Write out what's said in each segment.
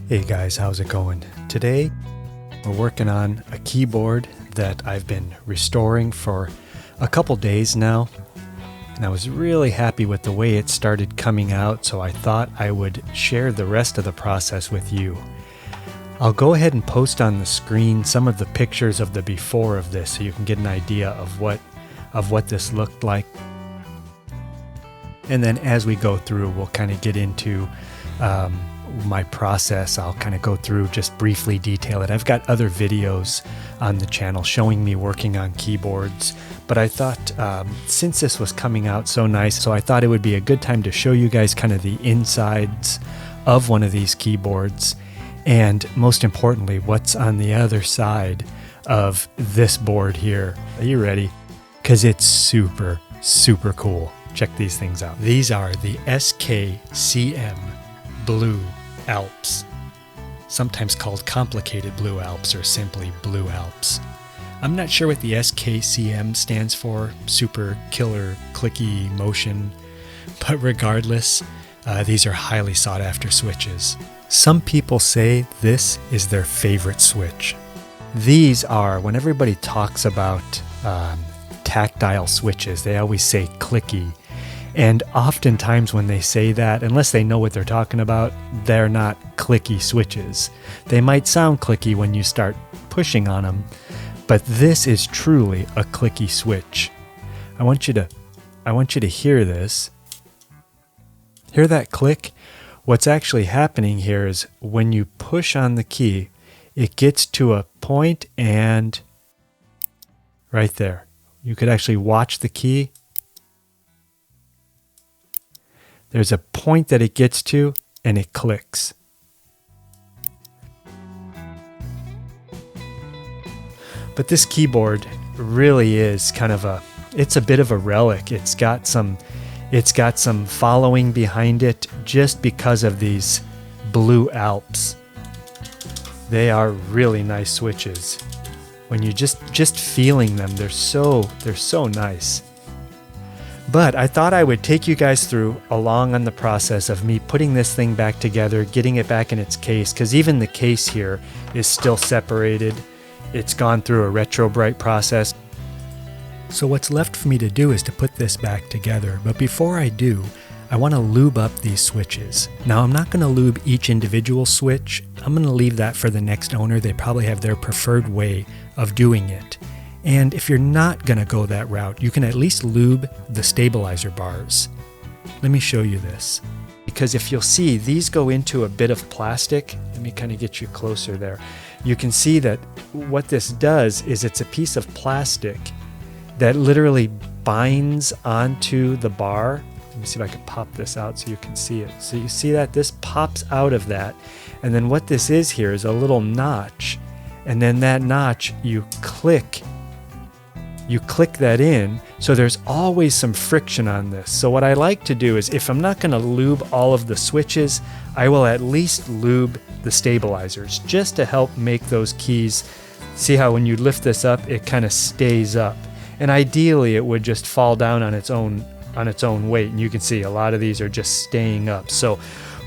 Hey guys, how's it going? Today we're working on a keyboard that I've been restoring for a couple days now, and I was really happy with the way it started coming out, so I thought I would share the rest of the process with you. I'll go ahead and post on the screen some of the pictures of the before of this so you can get an idea of what this looked like. And then as we go through, we'll kind of get into my process. I'll kind of go through, just briefly detail it. I've got other videos on the channel showing me working on keyboards, but I thought since this was coming out so nice, so I thought it would be a good time to show you guys kind of the insides of one of these keyboards, and most importantly, what's on the other side of this board here. Are you ready? Because it's super, super cool. Check these things out. These are the SKCM Blue ALPS, sometimes called complicated Blue ALPS or simply Blue ALPS. I'm not sure what the SKCM stands for, super killer clicky motion, but regardless, these are highly sought after switches. Some people say this is their favorite switch. These are, when everybody talks about tactile switches, they always say clicky. And oftentimes when they say that, unless they know what they're talking about, they're not clicky switches. They might sound clicky when you start pushing on them, but this is truly a clicky switch. I want you to hear this. Hear that click? What's actually happening here is when you push on the key, it gets to a point, and right there, you could actually watch the key. There's a point that it gets to, and it clicks. But this keyboard really is kind of it's a bit of a relic. It's got some following behind it just because of these Blue ALPS. They are really nice switches. When you just feeling them, they're so nice. But I thought I would take you guys through along on the process of me putting this thing back together, getting it back in its case, because even the case here is still separated. It's gone through a retro-bright process. So what's left for me to do is to put this back together. But before I do, I want to lube up these switches. Now, I'm not going to lube each individual switch. I'm going to leave that for the next owner. They probably have their preferred way of doing it. And if you're not going to go that route, you can at least lube the stabilizer bars. Let me show you this. Because if you'll see, these go into a bit of plastic. Let me kind of get you closer there. You can see that what this does is it's a piece of plastic that literally binds onto the bar. Let me see if I can pop this out so you can see it. So you see that this pops out of that. And then what this is here is a little notch. And then that notch, you click that in, so there's always some friction on this. So what I like to do is, if I'm not going to lube all of the switches, I will at least lube the stabilizers, just to help make those keys. See how when you lift this up, it kind of stays up. And ideally, it would just fall down on its own weight. And you can see a lot of these are just staying up. So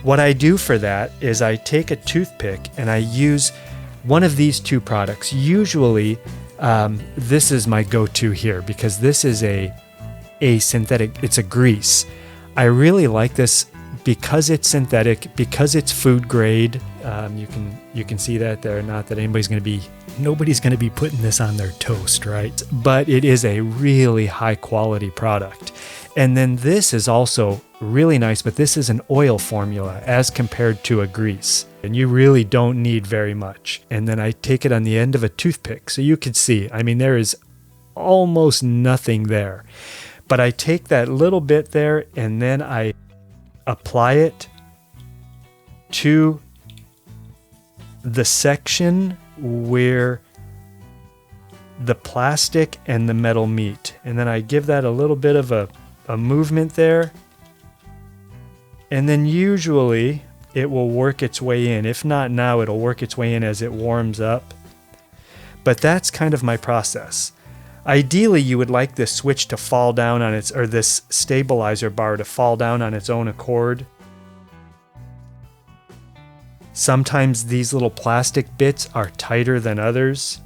what I do for that is I take a toothpick and I use one of these two products. Usually, this is my go-to here because this is a synthetic, it's a grease. I really like this because it's synthetic, because it's food grade. You can see that there. Not that nobody's going to be putting this on their toast, right? But it is a really high quality product. And then this is also really nice, but this is an oil formula as compared to a grease. And you really don't need very much. And then I take it on the end of a toothpick. So you can see, I mean, there is almost nothing there. But I take that little bit there and then I apply it to the section where the plastic and the metal meet. And then I give that a little bit of a movement there. And then usually it will work its way in. If not now, it'll work its way in as it warms up. But that's kind of my process. Ideally, you would like this switch to fall down on its, or this stabilizer bar to fall down on its own accord. Sometimes these little plastic bits are tighter than others.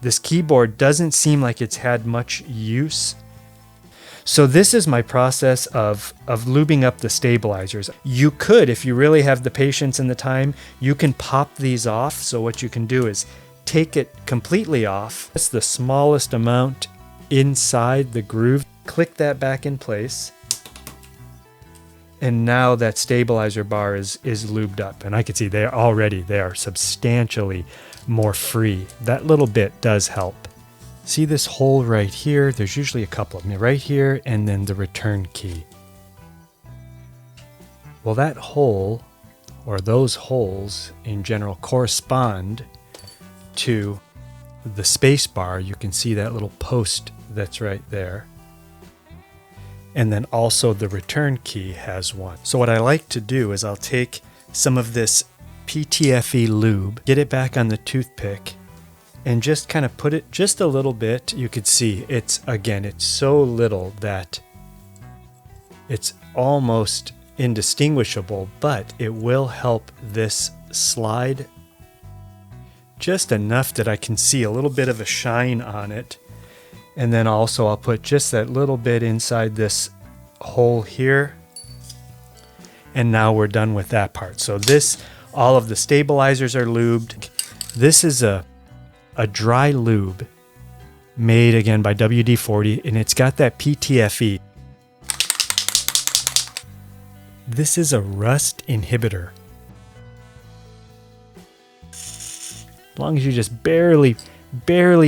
This keyboard doesn't seem like it's had much use. So this is my process of lubing up the stabilizers. You could, if you really have the patience and the time, you can pop these off. So what you can do is take it completely off. That's the smallest amount inside the groove. Click that back in place. And now that stabilizer bar is lubed up. And I can see they are substantially more free. That little bit does help. See this hole right here? There's usually a couple of them right here, and then the return key. Well, that hole, or those holes in general, correspond to the space bar. You can see that little post that's right there. And then also the return key has one. So what I like to do is I'll take some of this PTFE lube, get it back on the toothpick, and just kind of put it just a little bit. You could see it's so little that it's almost indistinguishable, but it will help this slide just enough that I can see a little bit of a shine on it. And then also I'll put just that little bit inside this hole here. And now we're done with that part. So all of the stabilizers are lubed. This is a dry lube made again by WD-40, and it's got that PTFE. This is a rust inhibitor. As long as you just barely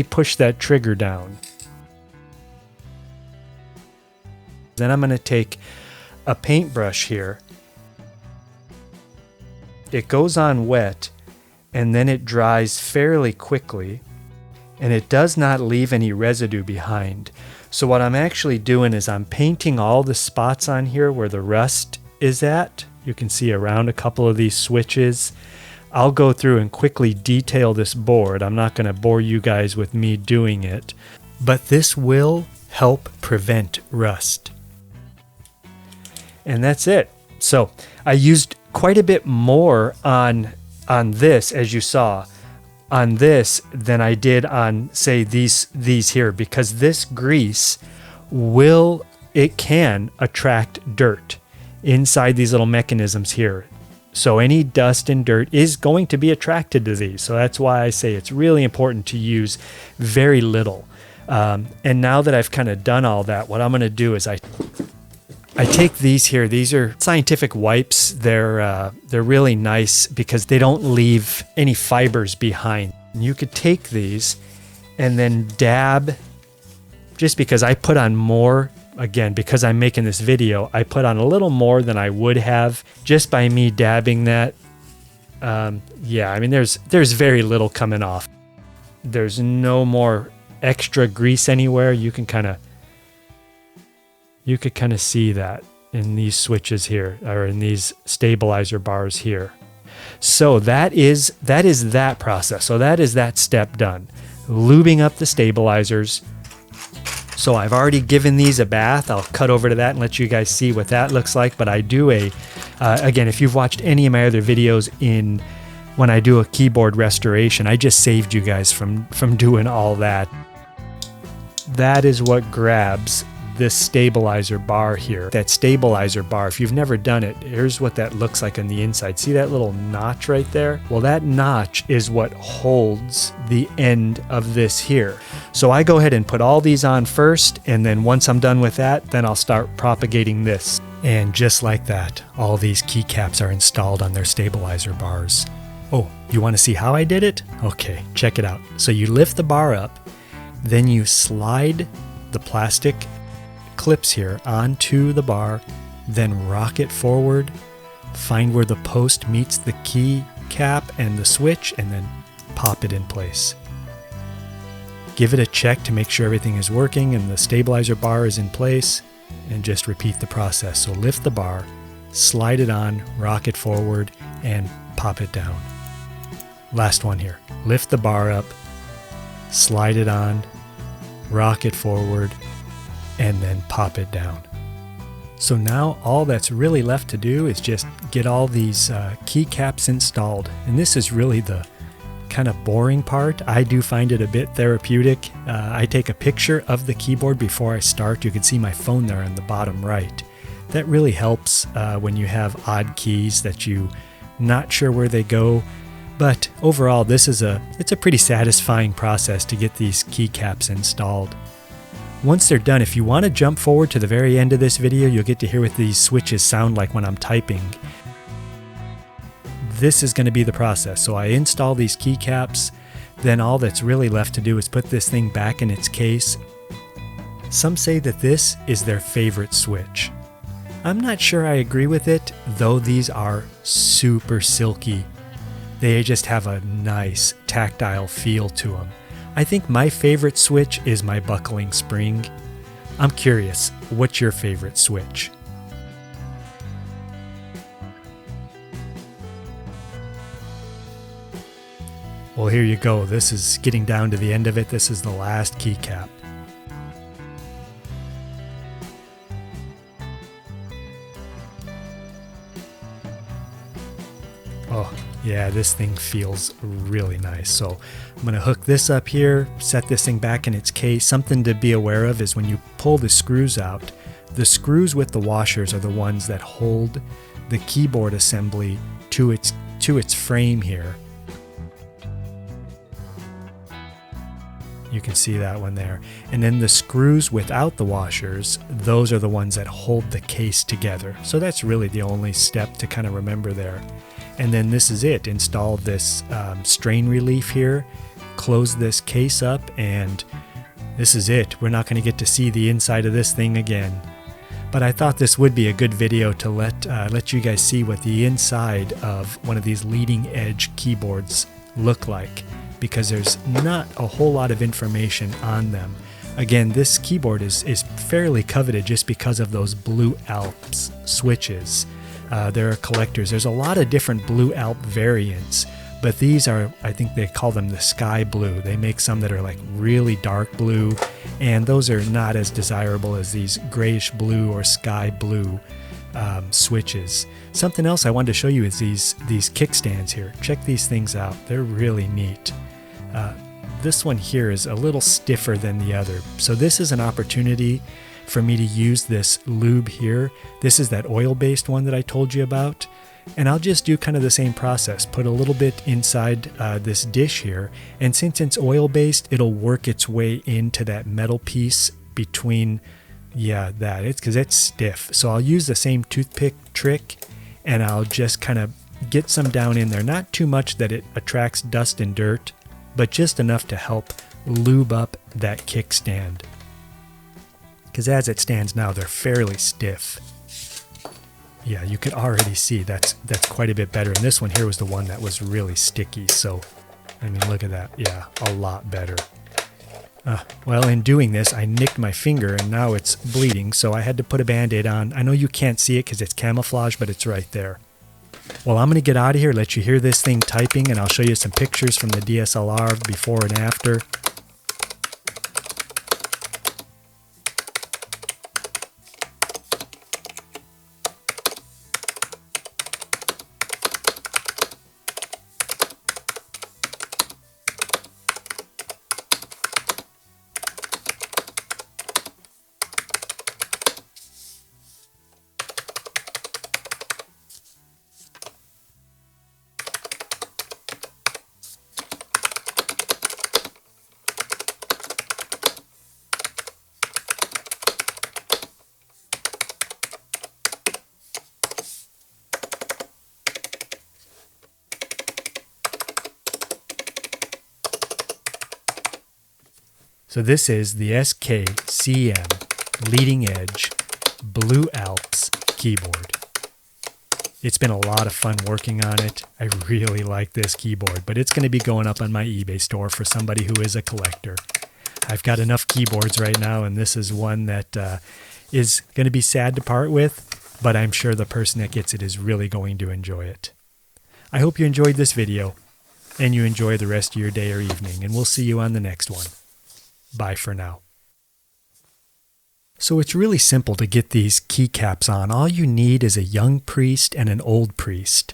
push that trigger down. Then I'm going to take a paintbrush here. It goes on wet, and then it dries fairly quickly, and it does not leave any residue behind. So what I'm actually doing is I'm painting all the spots on here where the rust is at. You can see around a couple of these switches. I'll go through and quickly detail this board. I'm not going to bore you guys with me doing it, but this will help prevent rust. And that's it. So I used quite a bit more on this, as you saw, on this than I did on, say, these here, because this grease can attract dirt inside these little mechanisms here. So any dust and dirt is going to be attracted to these. So that's why I say it's really important to use very little. And now that I've kind of done all that, what I'm going to do is I take these here. These are scientific wipes. They're really nice because they don't leave any fibers behind. You could take these and then dab, just because I put on more, again, because I'm making this video, I put on a little more than I would have just by me dabbing that. Yeah, I mean, there's very little coming off. There's no more extra grease anywhere. You could kind of see that in these switches here, or in these stabilizer bars here. So that is that process. So that is that step done. Lubing up the stabilizers. So I've already given these a bath. I'll cut over to that and let you guys see what that looks like. But I do again, if you've watched any of my other videos when I do a keyboard restoration, I just saved you guys from doing all that. That is what grabs this stabilizer bar here. That stabilizer bar, if you've never done it, here's what that looks like on the inside. See that little notch right there? Well, that notch is what holds the end of this here. So I go ahead and put all these on first, and then once I'm done with that, then I'll start propagating this. And just like that, all these keycaps are installed on their stabilizer bars. Oh, you want to see how I did it? Okay, check it out. So you lift the bar up, then you slide the plastic clips here onto the bar, then rock it forward, find where the post meets the key cap and the switch, and then pop it in place. Give it a check to make sure everything is working and the stabilizer bar is in place, and just repeat the process. So lift the bar, slide it on, rock it forward, and pop it down. Last one here. Lift the bar up, slide it on, rock it forward, and then pop it down. So now all that's really left to do is just get all these keycaps installed. And this is really the kind of boring part. I do find it a bit therapeutic. I take a picture of the keyboard before I start. You can see my phone there on the bottom right. That really helps when you have odd keys that you not sure where they go. But overall, it's a pretty satisfying process to get these keycaps installed. Once they're done, if you want to jump forward to the very end of this video, you'll get to hear what these switches sound like when I'm typing. This is going to be the process. So I install these keycaps, then all that's really left to do is put this thing back in its case. Some say that this is their favorite switch. I'm not sure I agree with it, though these are super silky. They just have a nice tactile feel to them. I think my favorite switch is my buckling spring. I'm curious, what's your favorite switch? Well, here you go. This is getting down to the end of it. This is the last keycap. Oh, yeah, this thing feels really nice. So I'm going to hook this up here, set this thing back in its case. Something to be aware of is when you pull the screws out, the screws with the washers are the ones that hold the keyboard assembly to its frame here. You can see that one there. And then the screws without the washers, those are the ones that hold the case together. So that's really the only step to kind of remember there. And then this is it. Install this strain relief here, close this case up, and this is it. We're not going to get to see the inside of this thing again. But I thought this would be a good video to let you guys see what the inside of one of these leading edge keyboards look like, because there's not a whole lot of information on them. Again, this keyboard is fairly coveted just because of those blue ALPS switches. There are collectors. There's a lot of different blue ALP variants, but these are, I think they call them the sky blue. They make some that are like really dark blue, and those are not as desirable as these grayish blue or sky blue switches. Something else I wanted to show you is these kickstands here. Check these things out. They're really neat. This one here is a little stiffer than the other. So this is an opportunity for me to use this lube here. This is that oil-based one that I told you about. And I'll just do kind of the same process. Put a little bit inside this dish here. And since it's oil-based, it'll work its way into that metal piece between, it's because it's stiff. So I'll use the same toothpick trick, and I'll just kind of get some down in there. Not too much that it attracts dust and dirt, but just enough to help lube up that kickstand. Because as it stands now, they're fairly stiff. Yeah, you can already see that's quite a bit better. And this one here was the one that was really sticky. So, I mean, look at that. Yeah, a lot better. Well, in doing this, I nicked my finger and now it's bleeding. So I had to put a Band-Aid on. I know you can't see it because it's camouflage, but it's right there. Well, I'm going to get out of here, let you hear this thing typing, and I'll show you some pictures from the DSLR before and after. So this is the SKCM leading edge blue ALPS keyboard. It's been a lot of fun working on it. I really like this keyboard, but it's going to be going up on my eBay store for somebody who is a collector. I've got enough keyboards right now, and this is one that is going to be sad to part with, but I'm sure the person that gets it is really going to enjoy it. I hope you enjoyed this video, and you enjoy the rest of your day or evening, and we'll see you on the next one. Bye for now. So it's really simple to get these keycaps on. All you need is a young priest and an old priest.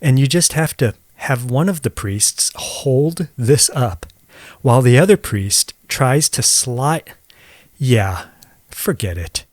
And you just have to have one of the priests hold this up while the other priest tries to slide. Yeah, forget it.